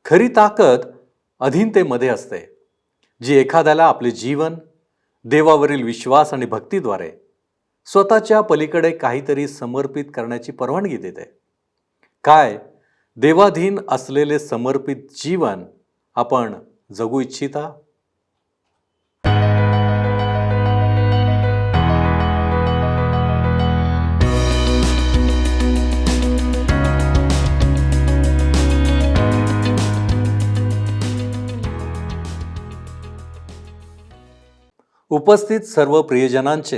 खरी ताकद अधीनतेमध्ये असते, जी एखाद्याला आपले जीवन, देवावरील विश्वास आणि भक्तीद्वारे स्वतःच्या पलीकडे काहीतरी समर्पित करण्याची परवानगी देते. काय देवाधीन असलेले समर्पित जीवन आपण जगू इच्छिता? उपस्थित सर्व प्रियजनांचे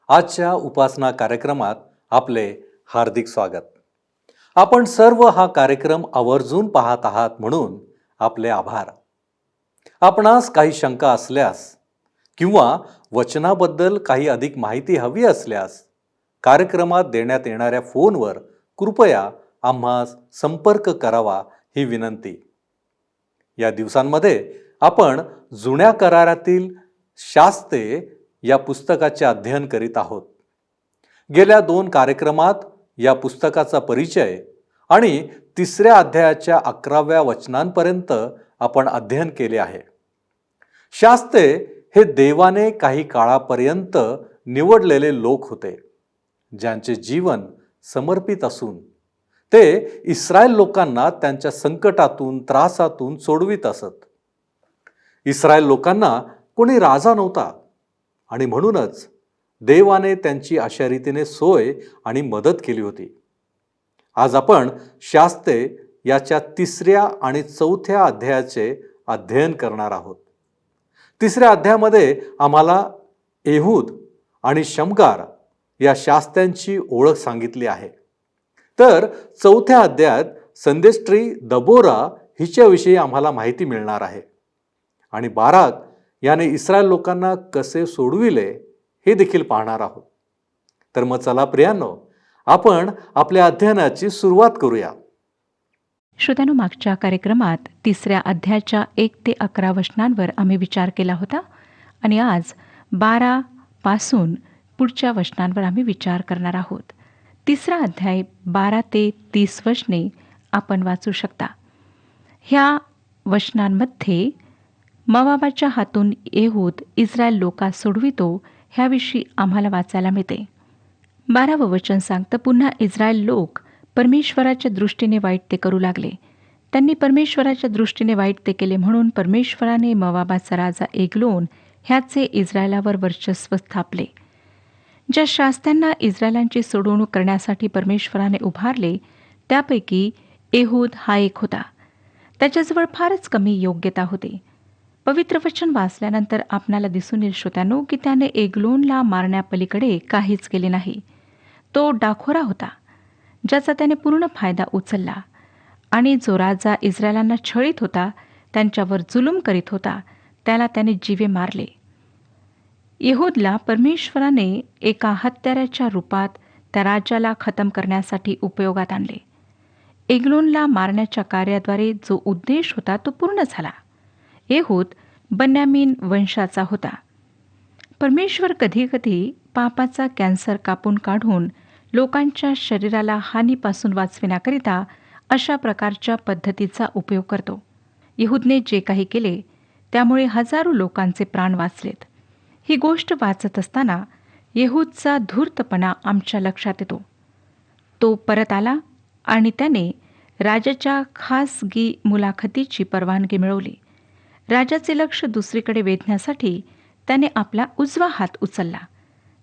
आजच्या उपासना कार्यक्रमात आपले हार्दिक स्वागत. आपण सर्व हा कार्यक्रम आवर्जून पाहत आहात म्हणून आपले आभार. आपणास काही शंका असल्यास किंवा वचनाबद्दल काही अधिक माहिती हवी असल्यास कार्यक्रमात देण्यात येणाऱ्या फोनवर कृपया आम्हास संपर्क करावा ही विनंती. या दिवसांमध्ये आपण जुन्या करारातील शास्ते या पुस्तकाचे अध्ययन करीत आहोत. गेल्या 2 कार्यक्रमात या पुस्तकाचा परिचय आणि 3ऱ्या अध्यायाच्या 11व्या वचनांपर्यंत आपण अध्ययन केले आहे. शास्ते हे देवाने काही काळापर्यंत निवडलेले लोक होते, ज्यांचे जीवन समर्पित असून ते इस्रायल लोकांना त्यांच्या संकटातून, त्रासातून सोडवित असत. इस्रायल लोकांना कोणी राजा नव्हता आणि म्हणूनच देवाने त्यांची अशा रीतीने सोय आणि मदत केली होती. आज आपण शास्ते याच्या 3ऱ्या आणि 4थ्या अध्यायाचे अध्ययन करणार आहोत. 3ऱ्या अध्यायामध्ये आम्हाला एहूद आणि शमगार या शास्त्यांची ओळख सांगितली आहे. तर 4थ्या अध्यायात संदेष्ट्री दबोरा हिच्याविषयी आम्हाला माहिती मिळणार आहे आणि बाराक याने इस्रायल लोकांना कसे सोडविले हे देखील पाहणार आहोत. तर मग चला प्रियांनो, आपण आपल्या अध्ययनाची सुरुवात करूया. श्रोत्यांनो, मागच्या कार्यक्रमात 3ऱ्या अध्यायाच्या 1 ते 11 वचनांवर आम्ही विचार केला होता आणि आज 12 पासून पुढच्या वचनांवर आम्ही विचार करणार आहोत. 3रा अध्याय 12 ते 30 वचने आपण वाचू शकता. ह्या वचनांमध्ये मोवाबाच्या हातून एहूद इस्रायल लोकांस सोडवितो ह्याविषयी आम्हाला वाचायला मिळते. 12वं वचन सांगतं, पुन्हा इस्रायल लोक परमेश्वराच्या दृष्टीने वाईट ते करू लागले. त्यांनी परमेश्वराच्या दृष्टीने वाईट ते केले म्हणून परमेश्वराने मोवाबाचा राजा एग्लोन ह्याचे इस्रायलावर वर्चस्व स्थापले. ज्या शास्त्यांना इस्रायलांची सोडवणूक करण्यासाठी परमेश्वराने उभारले त्यापैकी एहूद हा एक होता. त्याच्याजवळ फारच कमी योग्यता होती. पवित्र वचन वाचल्यानंतर आपणाला दिसून येईल श्रोत्यांनो की त्याने एग्लोनला मारण्यापलीकडे काहीच केले नाही. तो डाखोरा होता, ज्याचा त्याने पूर्ण फायदा उचलला आणि जो राजा इस्रायलांना छळीत होता, त्यांच्यावर जुलूम करीत होता, त्याला त्याने जीवे मारले. यहूदला परमेश्वराने एका हत्याराच्या रूपात त्या राजाला खतम करण्यासाठी उपयोगात आणले. एग्लोनला मारण्याच्या कार्याद्वारे जो उद्देश होता तो पूर्ण झाला. एहूद बन्यामीन वंशाचा होता. परमेश्वर कधीकधी पापाचा कॅन्सर कापून काढून लोकांच्या शरीराला हानीपासून वाचविण्याकरिता अशा प्रकारच्या पद्धतीचा उपयोग करतो. यहूदने जे काही केले त्यामुळे हजारो लोकांचे प्राण वाचलेत. ही गोष्ट वाचत असताना यहूदचा धूर्तपणा आमच्या लक्षात येतो. तो परत आला आणि त्याने राजाच्या खासगी मुलाखतीची परवानगी मिळवली. राजाचे लक्ष दुसरीकडे वेधण्यासाठी त्याने आपला उजवा हात उचलला.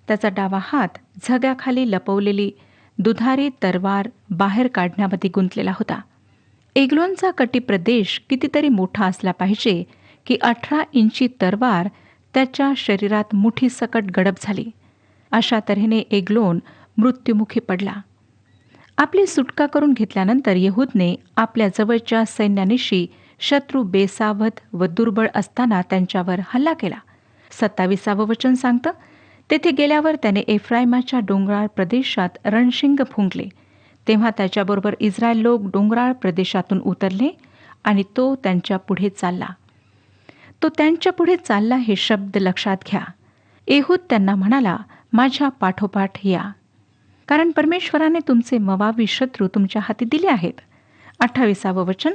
त्याचा डावा हात झग्याखाली लपवलेली दुधारी तरवार बाहेर काढण्यामध्ये गुंतलेला होता. एग्लोनचा कटी प्रदेश कितीतरी मोठा असला पाहिजे की 18 इंची तरवार त्याच्या शरीरात मुठीसकट गडप झाली. अशा तऱ्हेने एग्लोन मृत्युमुखी पडला. आपली सुटका करून घेतल्यानंतर यहूदने आपल्या जवळच्या सैन्यानिशी शत्रू बेसावध व दुर्बळ असताना त्यांच्यावर हल्ला केला. 27वं वचन सांगतं, तेथे गेल्यावर त्याने एफ्राईमाच्या डोंगराळ प्रदेशात रणशिंग फुंकले. तेव्हा त्याच्याबरोबर इस्रायल लोक डोंगराळ प्रदेशातून उतरले आणि तो त्यांच्या पुढे चालला. तो त्यांच्या पुढे चालला हे शब्द लक्षात घ्या. एहूद त्यांना म्हणाला, माझ्या पाठोपाठ या, कारण परमेश्वराने तुमचे मोवाबी शत्रू तुमच्या हाती दिले आहेत. 28वं वचन,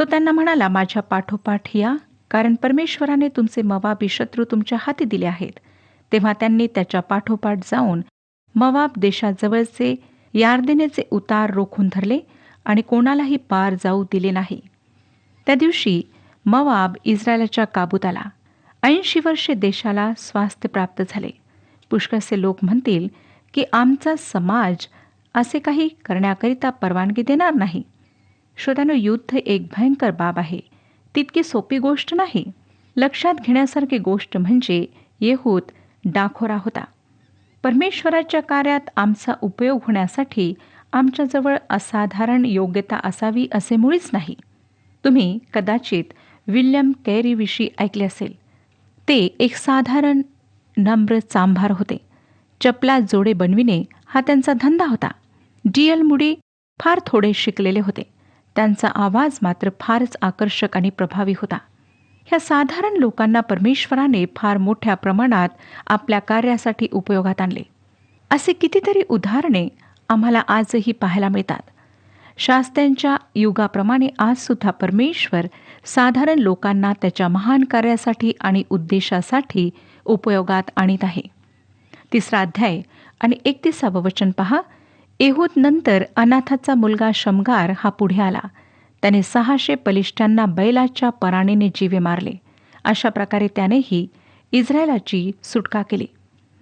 तो त्यांना म्हणाला, माझ्या पाठोपाठ या, कारण परमेश्वराने तुमचे मोवाबी शत्रू तुमच्या हाती दिले आहेत. तेव्हा त्यांनी त्याच्या पाठोपाठ जाऊन मोवाब देशाजवळचे यार्देनेचे उतार रोखून धरले आणि कोणालाही पार जाऊ दिले नाही. त्या दिवशी मोवाब इस्रायलाच्या काबूत आला. 80 वर्षे देशाला स्वास्थ्य प्राप्त झाले. पुष्कळसे लोक म्हणतील की आमचा समाज असे काही करण्याकरिता परवानगी देणार नाही. श्रोत्यानो, युद्ध एक भयंकर बाब आहे. तितकी सोपी गोष्ट नाही. लक्षात घेण्यासारखी गोष्ट म्हणजे येहूद डाखोरा होता. परमेश्वराच्या कार्यात आमचा उपयोग होण्यासाठी आमच्याजवळ असाधारण योग्यता असावी असे मुळीच नाही. तुम्ही कदाचित विल्यम कैरीविषयी ऐकले असेल. ते एक साधारण नम्र चांभार होते. चपला जोडे बनविणे हा त्यांचा धंदा होता. डी.एल. मूडी फार थोडे शिकलेले होते. त्यांचा आवाज मात्र फारच आकर्षक आणि प्रभावी होता. ह्या साधारण लोकांना परमेश्वराने फार मोठ्या प्रमाणात आपल्या कार्यासाठी उपयोगात आणले. असे कितीतरी उदाहरणे आम्हाला आजही पाहायला मिळतात. शास्त्यांच्या युगाप्रमाणे आजसुद्धा परमेश्वर साधारण लोकांना त्याच्या महान कार्यासाठी आणि उद्देशासाठी उपयोगात आणीत आहे. 3 अध्याय आणि 31 वचन पहा. एहूद नंतर अनाथाचा मुलगा शमगार हा पुढे आला. त्याने 600 बलिष्ठांना बैलाच्या पराणीने जीवे मारले. अशा प्रकारे त्यानेही इस्रायलाची सुटका केली.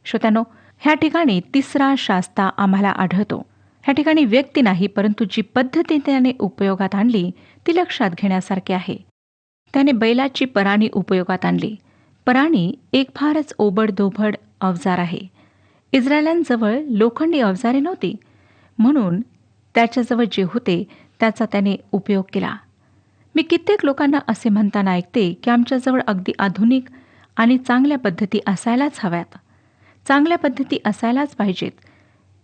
श्रोत्यानो, ह्या ठिकाणी 3रा शास्ता आम्हाला आढळतो. ह्या ठिकाणी व्यक्ती नाही, परंतु जी पद्धती त्याने उपयोगात आणली ती लक्षात घेण्यासारखी आहे. त्याने बैलाची पराणी उपयोगात आणली. पराणी एक फारच ओबडधोबड अवजार आहे. इस्रायलांजवळ लोखंडी अवजारे नव्हती, म्हणून त्याच्याजवळ जे होते त्याचा त्याने उपयोग केला. मी कित्येक लोकांना असे म्हणताना ऐकते की आमच्याजवळ अगदी आधुनिक आणि चांगल्या पद्धती असायलाच हव्यात, चांगल्या पद्धती असायलाच पाहिजेत.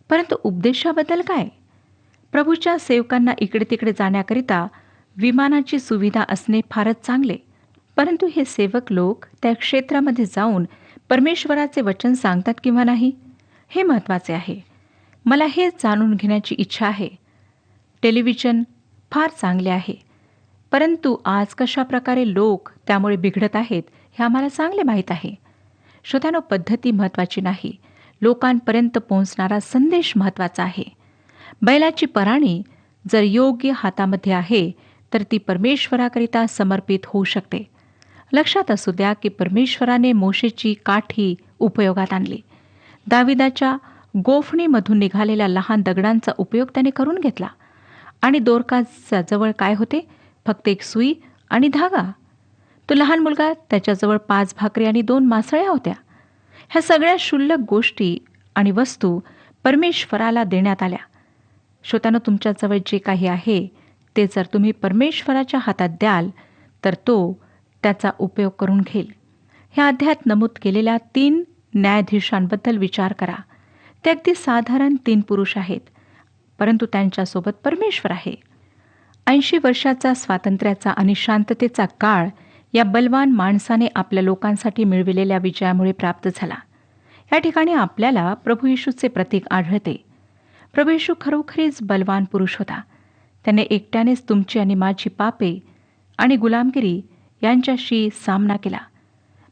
परंतु उपदेशाबद्दल काय? प्रभूच्या सेवकांना इकडे तिकडे जाण्याकरिता विमानाची सुविधा असणे फारच चांगले, परंतु हे सेवक लोक त्या क्षेत्रामध्ये जाऊन परमेश्वराचे वचन सांगतात किंवा नाही, हे महत्त्वाचे आहे. मला हे जाणून घेण्याची इच्छा आहे. टेलिव्हिजन फार चांगले आहे, परंतु आज कशा प्रकारे लोक त्यामुळे बिघडत आहेत हे आम्हाला चांगले माहीत आहे. श्रोत्यानो, पद्धती महत्त्वाची नाही, लोकांपर्यंत पोहोचणारा संदेश महत्त्वाचा आहे. बैलाची पराणी जर योग्य हातामध्ये आहे तर ती परमेश्वराकरिता समर्पित होऊ शकते. लक्षात असू द्या की परमेश्वराने मोशेची काठी उपयोगात आणली. दाविदाच्या गोफणीमधून निघालेल्या लहान दगडांचा उपयोग त्याने करून घेतला. आणि दोरकाच्या जवळ काय होते? फक्त एक सुई आणि धागा. तो लहान मुलगा, त्याच्याजवळ 5 भाकरी आणि 2 मासळ्या होत्या. ह्या सगळ्या क्षुल्लक गोष्टी आणि वस्तू परमेश्वराला देण्यात आल्या. श्रोत्यानो, तुमच्याजवळ जे काही आहे ते जर तुम्ही परमेश्वराच्या हातात द्याल तर तो त्याचा उपयोग करून घेईल. ह्या अध्यायात नमूद केलेल्या 3 न्यायाधीशांबद्दल विचार करा. ते अगदी साधारण 3 पुरुष आहेत, परंतु त्यांच्यासोबत परमेश्वर आहे. 80 वर्षाचा स्वातंत्र्याचा आणि शांततेचा काळ या बलवान माणसाने आपल्या लोकांसाठी मिळविलेल्या विजयामुळे प्राप्त झाला. या ठिकाणी आपल्याला प्रभू येशूचे प्रतीक आढळते. प्रभू येशू खरोखरीच बलवान पुरुष होता. त्याने एकट्यानेच तुमची आणि माझी पापे आणि गुलामगिरी यांच्याशी सामना केला.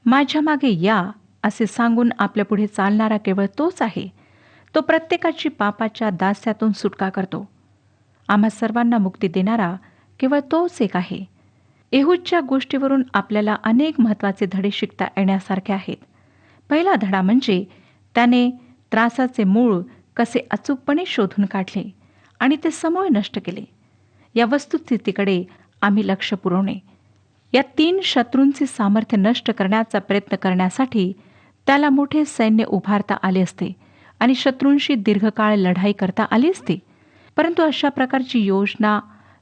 माझ्या मागे या असे सांगून आपल्यापुढे चालणारा केवळ तोच आहे. तो प्रत्येकाची पापाच्या दास्यातून सुटका करतो. आम्हा सर्वांना मुक्ती देणारा केवळ तोच एक आहे. एहूदच्या गोष्टीवरून आपल्याला अनेक महत्त्वाचे धडे शिकता येण्यासारखे आहेत. पहिला धडा म्हणजे त्याने त्रासाचे मूळ कसे अचूकपणे शोधून काढले आणि ते समूळ नष्ट केले. या वस्तुस्थितीकडे आम्ही लक्ष पुरवणे. या 3 शत्रूंचे सामर्थ्य नष्ट करण्याचा प्रयत्न करण्यासाठी त्याला मोठे सैन्य उभारता आले असते आणि शत्रूंशी दीर्घकाळ लढाई करता आली असती. परंतु अशा प्रकारची योजना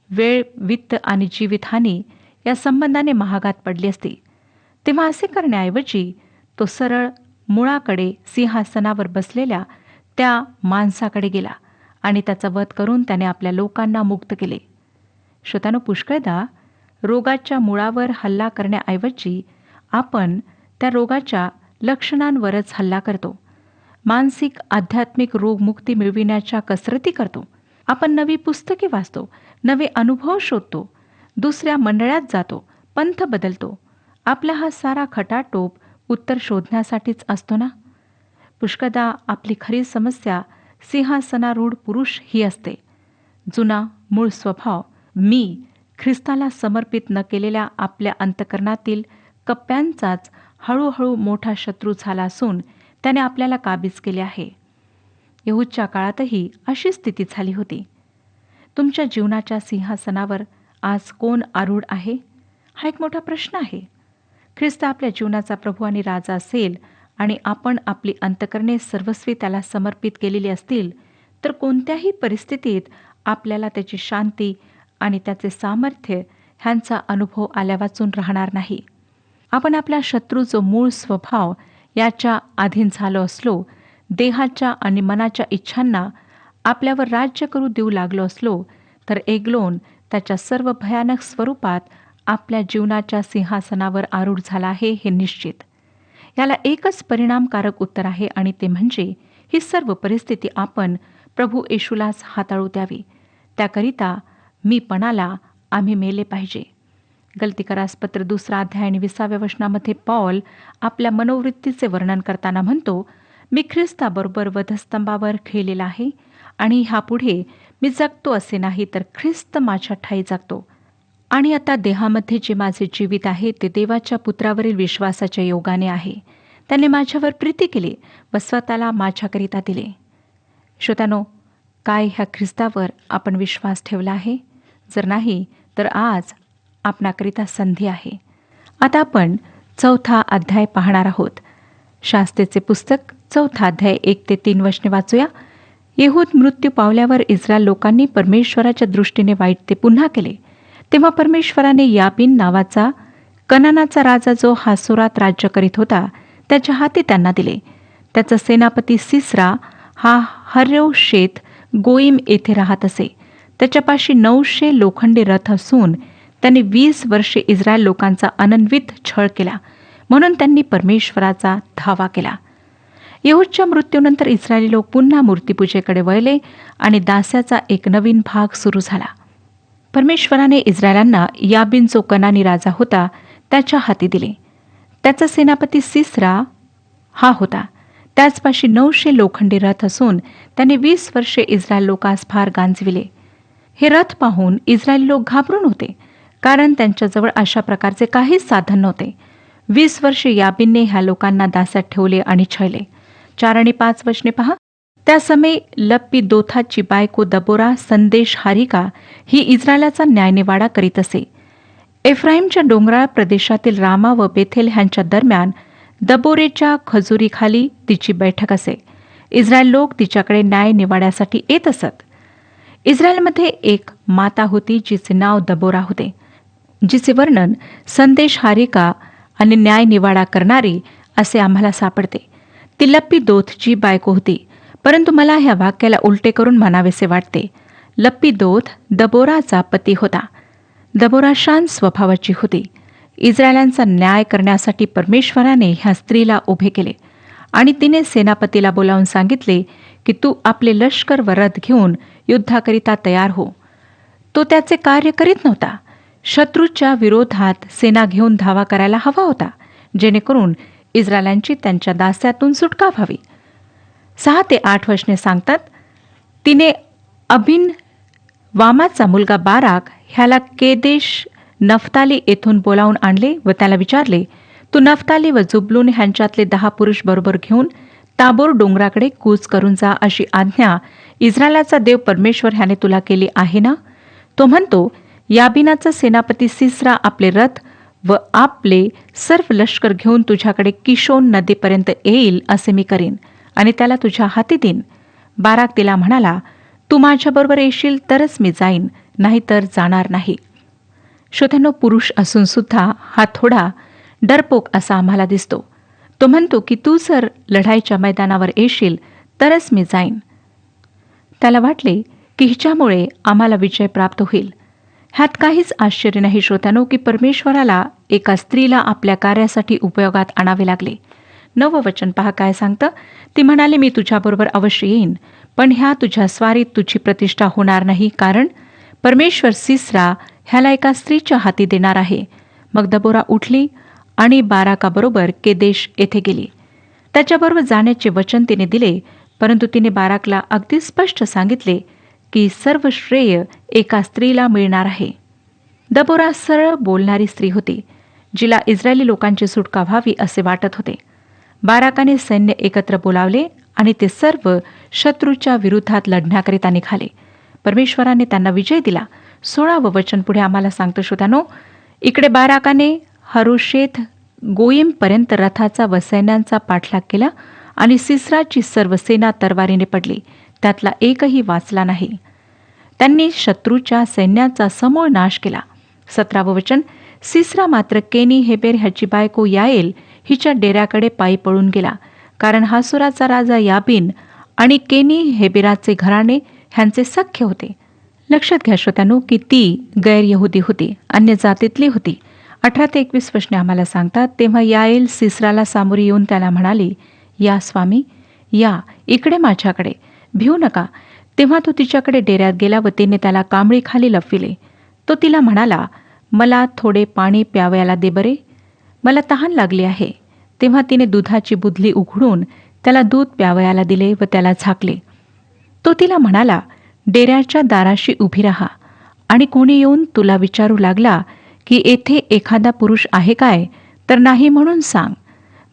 वेळ, वित्त आणि जीवितहानी या संबंधाने महागात पडली असती. तेव्हा असे करण्याऐवजी तो सरळ मुळाकडे, सिंहासनावर बसलेल्या त्या माणसाकडे गेला आणि त्याचा वध करून त्याने आपल्या लोकांना मुक्त केले. श्रोत्यानो, पुष्कळदा रोगाच्या मुळावर हल्ला करण्याऐवजी आपण त्या रोगाच्या लक्षणांवरच हल्ला करतो. मानसिक, आध्यात्मिक रोगमुक्ती मिळविण्याच्या कसरती करतो. आपण नवी पुस्तके वाचतो, नवे अनुभव शोधतो, दुसऱ्या मंडळात जातो, पंथ बदलतो. आपला हा सारा खटाटोप उत्तर शोधण्यासाठीच असतो ना? पुष्कळदा आपली खरी समस्या सिंहासनारूढ पुरुष ही असते. जुना मूळ स्वभाव मी ख्रिस्ताला समर्पित न केलेल्या आपल्या अंतःकरणातील कप्प्यांचाच हळूहळू मोठा शत्रू झाला असून त्याने आपल्याला काबीज केले आहे. यहूदच्या काळातही अशी स्थिती झाली होती. तुमच्या जीवनाच्या सिंहासनावर आज कोण आरूढ आहे? हा एक मोठा प्रश्न आहे. ख्रिस्त आपल्या जीवनाचा प्रभू आणि राजा असेल आणि आपण आपली अंतःकरणे सर्वस्वी त्याला समर्पित केलेली असतील, तर कोणत्याही परिस्थितीत आपल्याला त्याची शांती आणि त्याचे सामर्थ्य ह्यांचा अनुभव आल्यावाचून राहणार नाही. आपण आपला शत्रू जो मूळ स्वभाव याच्या अधीन झालो असलो, देहाच्या आणि मनाच्या इच्छांना आपल्यावर राज्य करू देऊ लागलो असलो, तर एग्लोन त्याच्या सर्व भयानक स्वरूपात आपल्या जीवनाच्या सिंहासनावर आरूढ झाला आहे हे निश्चित. याला एकच परिणामकारक उत्तर आहे आणि ते म्हणजे ही सर्व परिस्थिती आपण प्रभू येशूलाच हाताळू द्यावी. त्याकरिता मीपणाला आम्ही मेले पाहिजे. गलतीकरास पत्र 2 अध्याय आणि 20व्या वचनामध्ये पॉल आपल्या मनोवृत्तीचे वर्णन करताना म्हणतो, मी ख्रिस्ताबरोबर वधस्तंभावर खेळलेला आहे आणि ह्यापुढे मी जगतो असे नाही, तर ख्रिस्त माझ्या ठायी जगतो. आणि आता देहामध्ये जे माझे जीवित आहे ते देवाच्या पुत्रावरील विश्वासाच्या योगाने आहे. त्याने माझ्यावर प्रीती केली व स्वतःला माझ्याकरिता दिले. श्रोत्यानो, काय ह्या ख्रिस्तावर आपण विश्वास ठेवला आहे? जर नाही, तर आज आपणाकरिता संधी आहे. आता आपण 4था अध्याय पाहणार आहोत. शास्त्रेचे पुस्तक 4था अध्याय 1 ते 3 वचने वाचूया. येहूद मृत्यू पावल्यावर इस्रायल लोकांनी परमेश्वराच्या दृष्टीने वाईट ते पुन्हा केले. तेव्हा परमेश्वराने याबीन नावाचा कनानाचा राजा जो हासोरात राज्य करीत होता त्याच्या हाती त्यांना दिले. त्याचा सेनापती सिसरा हा हर्योशेत गोईम येथे राहत असे. त्याच्यापाशी 900 लोखंडी रथ असून त्यांनी 20 वर्षे इस्रायल लोकांचा अनन्वित छळ केला, म्हणून त्यांनी परमेश्वराचा धावा केला. येहूदच्या मृत्यूनंतर इस्रायली लोक पुन्हा मूर्तीपूजेकडे वळले आणि दास्याचा एक नवीन भाग सुरू झाला. परमेश्वराने इस्रायलांना याबीन जो कनानी राजा होता त्याच्या हाती दिले. त्याचा सेनापती सिसरा हा होता. त्याचपाशी 900 लोखंडी रथ असून त्याने 20 वर्षे इस्रायल लोकांस फार गांजविले. हे रथ पाहून इस्रायली लोक घाबरून होते, कारण त्यांच्याजवळ अशा प्रकारचे काहीच साधन नव्हते. 20 वर्षे याबीनने ह्या लोकांना दास्यात ठेवले आणि छळले. 4 आणि 5 वचने पहा. त्या समय लप्पीदोथाची बायको दबोरा संदेश हारिका ही इस्रायलाचा न्यायनिवाडा करीत असे. एफ्राईमच्या डोंगराळ प्रदेशातील रामा व बेथेल ह्यांच्या दरम्यान दबोरेच्या खजुरीखाली तिची बैठक असे. इस्रायल लोक तिच्याकडे न्याय निवाड्यासाठी येत असत. इस्रायलमध्ये एक माता होती जिचे नाव दबोरा होते, जिचे वर्णन संदेश हारिका आणि न्याय निवाडा करणारी असे आम्हाला सापडते. ती लप्पीदोथची बायको होती, परंतु मला ह्या वाक्याला उलटे करून म्हणावेसे वाटते. लप्पीदोथ दबोराचा पती होता. दबोरा शांत स्वभावाची होती. इस्रायलांचा न्याय करण्यासाठी परमेश्वराने ह्या स्त्रीला उभे केले आणि तिने सेनापतीला बोलावून सांगितले की तू आपले लष्कर व रथ घेऊन युद्धाकरिता तयार हो. तो त्याचे कार्य करीत नव्हता. शत्रूच्या विरोधात सेना घेऊन धावा करायला हवा होता, जेणेकरून इस्रायलांची त्यांच्या दास्यातून सुटका व्हावी. 6 ते 8 वचने सांगतात, तिने अबिन वामाचा मुलगा बाराक ह्याला केदेश नफ्ताली येथून बोलावून आणले व त्याला विचारले, तू नफ्ताली व जुबलून ह्यांच्यातले 10 पुरुष बरोबर घेऊन ताबोर डोंगराकडे कूच करून जा, अशी आज्ञा इस्रायलाचा देव परमेश्वर ह्याने तुला केली आहे ना? तो म्हणतो, याबीनाचा सेनापती सिसरा आपले रथ व आपले सर्व लष्कर घेऊन तुझ्याकडे किशोन नदीपर्यंत येईल असे मी करीन आणि त्याला तुझ्या हाती देईन. बाराक तिला म्हणाला, तू माझ्याबरोबर येशील तरच मी जाईन, नाहीतर जाणार नाही. श्रोत्यांनो, पुरुष असून सुद्धा हा थोडा डरपोक असा आम्हाला दिसतो. तो म्हणतो की तू जर लढाईच्या मैदानावर येशील तरच मी जाईन. त्याला वाटले की हिच्यामुळे आम्हाला विजय प्राप्त होईल. ह्यात काहीच आश्चर्य नाही श्रोत्यांनो की परमेश्वराला एका स्त्रीला आपल्या कार्यासाठी उपयोगात आणावे लागले. 9 वचन पहा काय सांगतं. ती म्हणाली, मी तुझ्याबरोबर अवश्य येईन, पण ह्या तुझ्या स्वारीत तुझी प्रतिष्ठा होणार नाही, कारण परमेश्वर सिसरा ह्याला एका स्त्रीच्या हाती देणार आहे. मग दबोरा उठली आणि बाराकाबरोबर केदेश येथे गेली. त्याच्याबरोबर जाण्याचे वचन तिने दिले, परंतु तिने बाराकला अगदी स्पष्ट सांगितले की सर्व श्रेय एका स्त्रीला मिळणार आहे. दबोरा सरळ बोलणारी स्त्री होती, जिला इस्रायली लोकांची सुटका व्हावी असे वाटत होते. बाराकाने सैन्य एकत्र बोलावले आणि ते सर्व शत्रूच्या विरोधात लढण्याकरिता निघाले. परमेश्वराने त्यांना विजय दिला. 16वे वचन पुढे आम्हाला सांगतो श्रोत्यानो, इकडे बाराकाने हरोशेत गोईमपर्यंत रथाचा व सैन्यांचा पाठलाग केला आणि सिसराची सर्व सेना तरवारीने पडली, त्यातला एकही वाचला नाही. त्यांनी शत्रूच्या सैन्याचा समूळ नाश केला. 17वे वचन, सिसरा मात्र केनी हेबेर ह्याची बायको याएल हिच्या डेऱ्याकडे पायी पळून गेला, कारण हासोराचा राजा याबीन आणि केनी हेबेराचे घराणे ह्यांचे सख्य होते. लक्षात घ्या श्रोत्यानो की ती गैरयहुदी होती, अन्य जातीतली होती. 18 ते 21 वचने आम्हाला सांगतात, तेव्हा याएल सिसराला सामोरी येऊन त्याला म्हणाली, या स्वामी, या इकडे माझ्याकडे, भिवू नका. तेव्हा तो तिच्याकडे डेऱ्यात गेला व तिने त्याला कांबळीखाली लपविले. तो तिला म्हणाला, मला थोडे पाणी प्यावयाला दे बरे, मला तहान लागली आहे. तेव्हा तिने दुधाची बुधली उघडून त्याला दूध प्यावयाला दिले व त्याला झाकले. तो तिला म्हणाला, डेऱ्याच्या दाराशी उभी राहा आणि कोणी येऊन तुला विचारू लागला की येथे एखादा पुरुष आहे काय, तर नाही म्हणून सांग.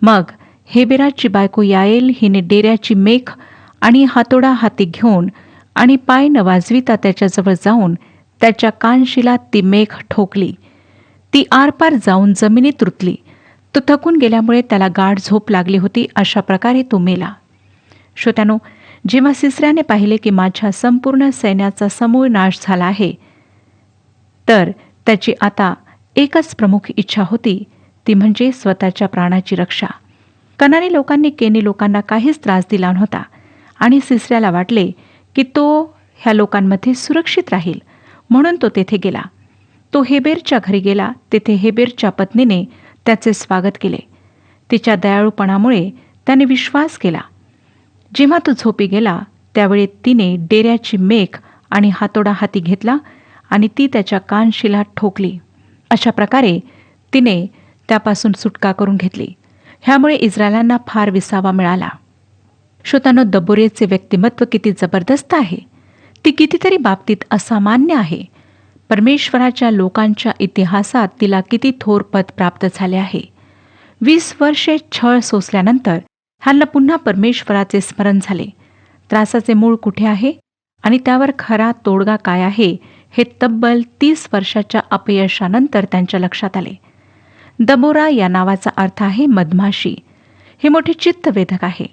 मग हेबेराची बायको याएल हिने डेऱ्याची मेख आणि हातोडा हाती घेऊन आणि पाय न वाजविता त्याच्याजवळ जाऊन त्याच्या कानशिलात ती मेख ठोकली. ती आरपार जाऊन जमिनीत रुतली. तो थकून गेल्यामुळे त्याला गाढ झोप लागली होती. अशा प्रकारे तो मेला. श्रोत्यानो, जेव्हा सिसऱ्याने पाहिले की माझ्या संपूर्ण सैन्याचा समूळ नाश झाला आहे, तर त्याची आता एकच प्रमुख इच्छा होती, ती म्हणजे स्वतःच्या प्राणाची रक्षा. कनानी लोकांनी केनी लोकांना काहीच त्रास दिला नव्हता आणि सिसऱ्याला वाटले की तो ह्या लोकांमध्ये सुरक्षित राहील, म्हणून तो तेथे गेला. तो हेबेरच्या घरी गेला. तेथे हेबेरच्या पत्नीने त्याचे स्वागत केले. तिच्या दयाळूपणामुळे त्याने विश्वास केला. जेव्हा तो झोपी गेला त्यावेळी तिने डेऱ्याची मेख आणि हातोडा हाती घेतला आणि ती त्याच्या कानशिलात ठोकली. अशा प्रकारे तिने त्यापासून सुटका करून घेतली. ह्यामुळे इस्रायलांना फार विसावा मिळाला. श्रोत्यानो, दबोरेचे व्यक्तिमत्व किती जबरदस्त आहे. ती कितीतरी बाबतीत असामान्य आहे. परमेश्वराच्या लोकांच्या इतिहासात तिला किती थोर पद प्राप्त झाले आहे. 20 वर्षे छळ सोसल्यानंतर ह्यांना पुन्हा परमेश्वराचे स्मरण झाले. त्रासाचे मूळ कुठे आहे आणि त्यावर खरा तोडगा काय आहे, हे तब्बल 30 वर्षाच्या अपयशानंतर त्यांच्या लक्षात आले. दबोरा या नावाचा अर्थ आहे मधमाशी. हे मोठे चित्तवेधक आहे,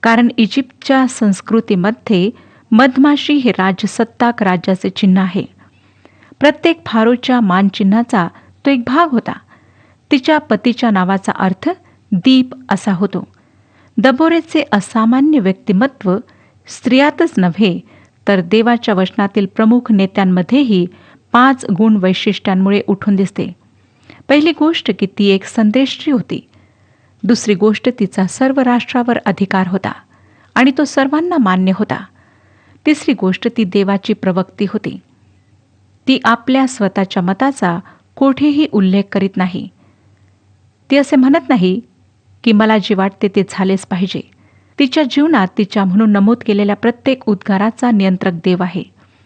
कारण इजिप्तच्या संस्कृतीमध्ये मधमाशी हे राजसत्ताक राज्याचे चिन्ह आहे. प्रत्येक फारोच्या मानचिन्हाचा तो एक भाग होता. तिच्या पतीच्या नावाचा अर्थ दीप असा होतो. दबोरेचे असामान्य व्यक्तिमत्व स्त्रियातच नव्हे, तर देवाच्या वचनातील प्रमुख नेत्यांमध्येही 5 गुण वैशिष्ट्यांमुळे उठून दिसते. पहिली गोष्ट की ती एक संदेष्टी होती. दुसरी गोष्ट तिचा सर्व राष्ट्रावर अधिकार होता आणि तो सर्वांना मान्य होता. तिसरी गोष्ट ती देवाची प्रवक्ती होती. ती आपल्या स्वतःच्या मताचा कोठेही उल्लेख करीत नाही. ती असे म्हणत नाही की मला जे वाटते ते झालेच पाहिजे. तिच्या जीवनात तिच्या म्हणून नमूद केलेल्या प्रत्येक उद्गाराचा नियंत्रक देव आहे.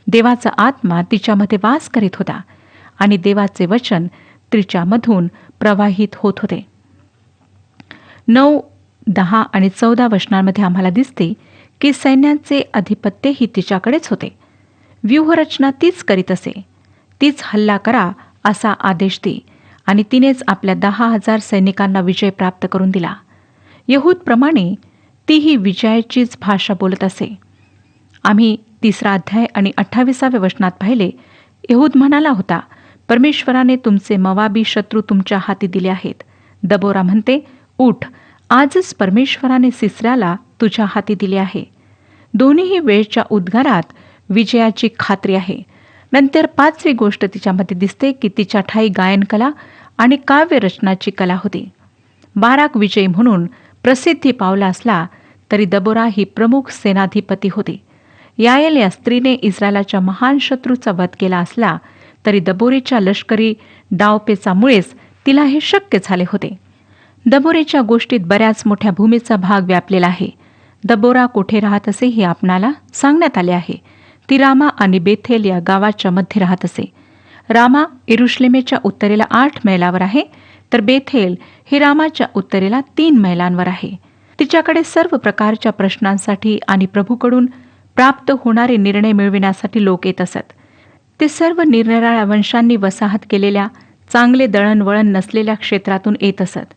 देवाचा आत्मा तिच्यामध्ये वास करीत होता आणि देवाचे वचन तिच्यामधून प्रवाहित होत होते. 9, 10 आणि 14 वचनांमध्ये आम्हाला दिसते की सैन्याचे अधिपत्यही तिच्याकडेच होते. व्यूहरचना तीच करीत असे. तीच हल्ला करा असा आदेश दे आणि तिनेच आपल्या 10,000 सैनिकांना विजय प्राप्त करून दिला. यहूदप्रमाणे तीही विजयाचीच भाषा बोलत असे. आम्ही 3 अध्याय आणि 28व्या वचनात पाहिले. यहूद म्हणाला होता, परमेश्वराने तुमचे मवाबी शत्रू तुमच्या हाती दिले आहेत. दबोरा म्हणते, उठ, आजच परमेश्वराने सिसऱ्याला तुझ्या हाती दिले आहे. दोन्हीही वेळच्या उद्गारात विजयाची खात्री आहे. नंतर 5वी गोष्ट तिच्यामध्ये दिसते की तिच्या ठाई गायनकला आणि काव्यरचनाची कला होती. बाराक विजयी म्हणून प्रसिद्धी पावला असला तरी दबोरा ही प्रमुख सेनाधिपती होती. याएल या स्त्रीने इस्रायलाच्या महान शत्रूचा वध केला असला तरी दबोरेच्या लष्करी डावपेचामुळेच तिला हे शक्य झाले होते. दबोरेच्या गोष्टीत बऱ्याच मोठ्या भूमीचा भाग व्यापलेला आहे. दबोरा कोठे राहत असे हे आपणाला सांगण्यात आले आहे. ती रामा आणि बेथेल या गावाच्या मध्ये राहत असे. रामा यरुश्लेमेच्या उत्तरेला 8 मैलावर आहे, तर बेथेल हे रामाच्या उत्तरेला 3 मैलांवर आहे. तिच्याकडे सर्व प्रकारच्या प्रश्नांसाठी आणि प्रभूकडून प्राप्त होणारे निर्णय मिळविण्यासाठी लोक येत असत. ते सर्व निरनिराळ्या वंशांनी वसाहत केलेल्या चांगले दळणवळण नसलेल्या क्षेत्रातून येत असत.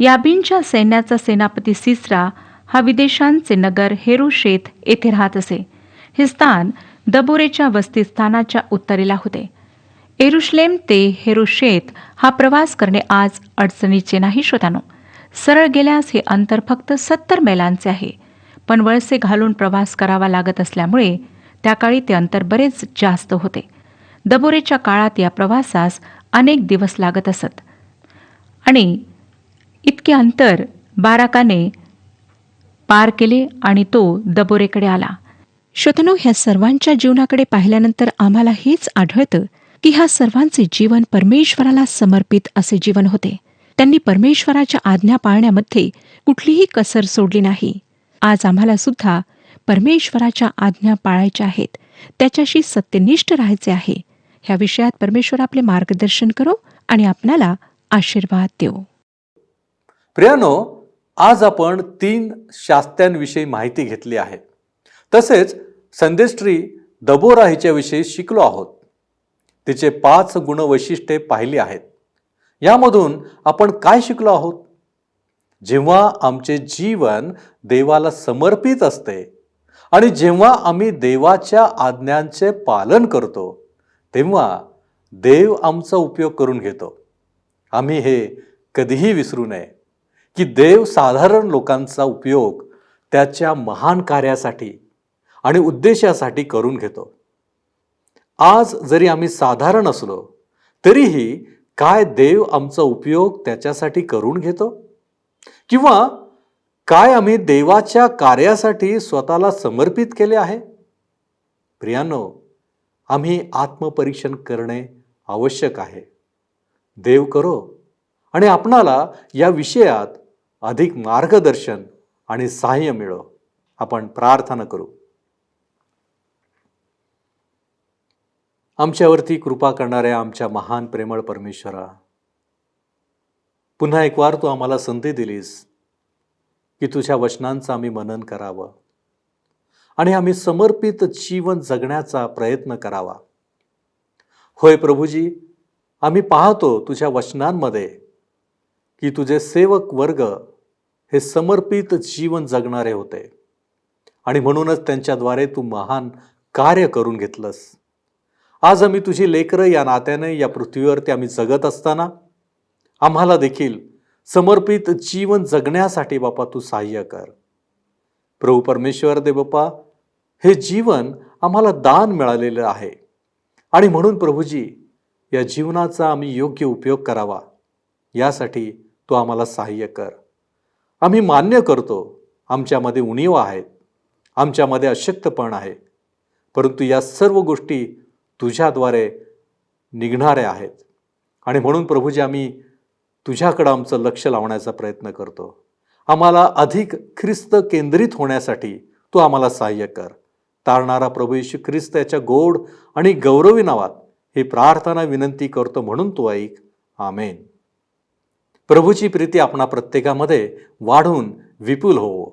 याबीनच्या सैन्याचा सेनापती सिसरा हा विदेशांचे नगर हेरोशेत येथे राहत असे. हे स्थान दबोरेच्या वसतिस्थानाच्या उत्तरेला होते. यरुश्लेम ते हेरोशेत हा प्रवास करणे आज अडचणीचे नाही श्रोतानो. सरळ गेल्यास हे अंतर फक्त 70 मैलांचे आहे, पण वळसे घालून प्रवास करावा लागत असल्यामुळे त्या काळी ते अंतर बरेच जास्त होते. दबोरेच्या काळात या प्रवासास अनेक दिवस लागत असत आणि इतके अंतर बाराकाने पार केले आणि तो दबोरेकडे आला. श्रोतनो, ह्या सर्वांच्या जीवनाकडे पाहिल्यानंतर आम्हाला हेच आढळतं की ह्या सर्वांचे जीवन परमेश्वराला समर्पित असे जीवन होते. त्यांनी परमेश्वराच्या आज्ञा पाळण्यामध्ये कुठलीही कसर सोडली नाही. आज आम्हाला सुद्धा परमेश्वराच्या आज्ञा पाळायच्या आहेत, त्याच्याशी सत्यनिष्ठ राहायचे आहे. ह्या विषयात परमेश्वर आपले मार्गदर्शन करो आणि आपणाला आशीर्वाद देव. प्रियानो, आज आपण 3 शास्त्यांविषयी माहिती घेतली आहे. तसेच संदेष्ट्री दबोरा हिच्याविषयी शिकलो आहोत. तिचे 5 गुणवैशिष्ट्ये पाहिली आहेत. यामधून आपण काय शिकलो आहोत? जेव्हा आमचे जीवन देवाला समर्पित असते आणि जेव्हा आम्ही देवाच्या आज्ञांचे पालन करतो, तेव्हा देव आमचा उपयोग करून घेतो. आम्ही हे कधीही विसरू नये की देव साधारण लोकांचा उपयोग त्याच्या महान कार्यासाठी आणि उद्देशासाठी करून घेतो. आज जरी आम्ही साधारण असलो तरीही काय देव आमचा उपयोग त्याच्यासाठी करून घेतो? किंवा काय आम्ही देवाच्या कार्यासाठी स्वतःला समर्पित केले आहे? प्रियांनो, आम्ही आत्मपरीक्षण करणे आवश्यक आहे. देव करो आणि आपणाला या विषयात अधिक मार्गदर्शन आणि सहाय्य मिळो. आपण प्रार्थना करू. आमच्यावरती कृपा करणाऱ्या आमच्या महान प्रेमळ परमेश्वरा, पुन्हा एक वार तू आम्हाला संधी दिलीस की तुझ्या वचनांचं आम्ही मनन करावं आणि आम्ही समर्पित जीवन जगण्याचा प्रयत्न करावा. होय प्रभूजी, आम्ही पाहतो तुझ्या वचनांमध्ये की तुझे सेवक वर्ग हे समर्पित जीवन जगणारे होते आणि म्हणूनच त्यांच्याद्वारे तू महान कार्य करून घेतलंस. आज आम्ही तुझी लेकरं या नात्याने या पृथ्वीवरती आम्ही जगत असताना आम्हाला देखील समर्पित जीवन जगण्यासाठी बापा तू सहाय्य कर. प्रभू परमेश्वर दे बापा, हे जीवन आम्हाला दान मिळालेलं आहे आणि म्हणून प्रभूजी या जीवनाचा आम्ही योग्य उपयोग करावा, यासाठी तू आम्हाला सहाय्य कर. आम्ही मान्य करतो आमच्यामध्ये उणीव आहेत, आमच्यामध्ये अशक्तपण आहे, परंतु या सर्व गोष्टी तुझ्याद्वारे निघणाऱ्या आहेत आणि म्हणून प्रभूजी आम्ही तुझ्याकडं आमचं लक्ष लावण्याचा प्रयत्न करतो. आम्हाला अधिक ख्रिस्त केंद्रित होण्यासाठी तू आम्हाला सहाय्य कर. तारणारा प्रभू येशू ख्रिस्त याच्या गोड आणि गौरवी नावात ही प्रार्थना विनंती करतो, म्हणून तू ऐक. आमेन. प्रभूची प्रीती आपणा प्रत्येकामध्ये वाढून विपुल होवो.